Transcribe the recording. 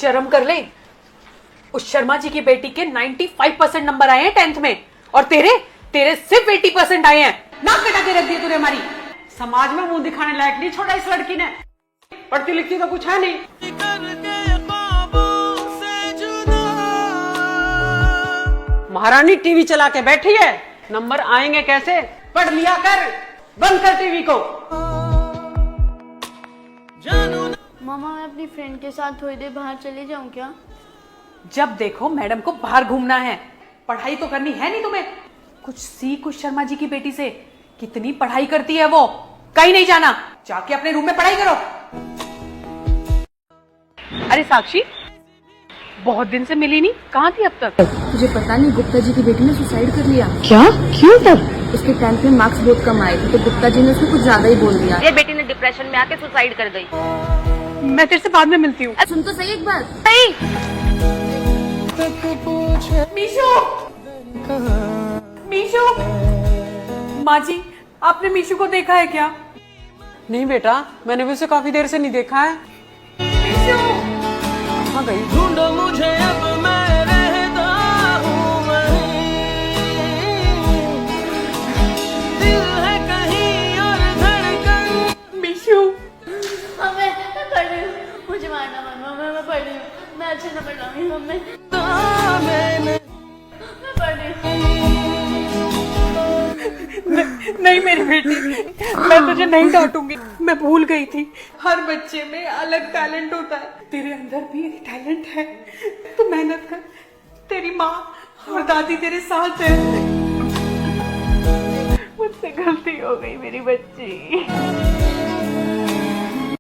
शर्म कर ले। उस शर्मा जी की बेटी के 95% नंबर आए हैं 10th में, और तेरे सिर्फ 80% आए हैं। नाक कटा के रख दिया तूने हमारी। समाज में मुंह दिखाने लायक नहीं छोड़ा इस लड़की ने। पढ़ती लिखती तो कुछ है नहीं। महारानी टीवी चला के बैठी है, नंबर आएंगे कैसे? पढ़ लिया कर, बंद कर टीवी को। मामा मैं अपनी फ्रेंड के साथ थोड़ी देर बाहर चली जाऊं क्या? जब देखो मैडम को बाहर घूमना है, पढ़ाई तो करनी है नहीं तुम्हें? कुछ सीख उस शर्मा जी की बेटी से, कितनी पढ़ाई करती है वो। कहीं नहीं जाना, जाके अपने रूम में पढ़ाई करो। अरे साक्षी, बहुत दिन से मिली नहीं, कहाँ थी अब तक? तुझे पता नहीं, गुप्ता जी की बेटी ने सुसाइड कर लिया। क्या? क्यों? तब उसके 10th में मार्क्स बहुत कम आए थे, तो गुप्ता जी ने उसको कुछ ज्यादा ही बोल दिया। ये बेटी ने डिप्रेशन में आके सुसाइड कर गई। मैं तेरे से बाद में मिलती हूँ। सुन तो सही एक बार। मीशू, मीशू, माँ जी आपने मीशू को देखा है क्या? नहीं बेटा, मैंने भी उसे काफी देर से नहीं देखा है। मीशू कहाँ गई? ढूंढो मुझे अब, मैं रहता हूँ वहीं। दिल है कहीं और धड़कन। मीशू मैं पढ़ रही हूँ, मुझे मारना मत, मैं पढ़ रही हूँ, मैं अच्छे नंबर लाऊंगी मम्मी। मैं पढ़ रही हूँ। नहीं मेरी बेटी, मैं तुझे नहीं डांटूंगी। मैं भूल गई थी, हर बच्चे में अलग टैलेंट होता है। तेरे अंदर भी एक टैलेंट है, तू मेहनत कर। तेरी माँ और दादी तेरे साथ है। मुझसे गलती हो गई मेरी बच्ची।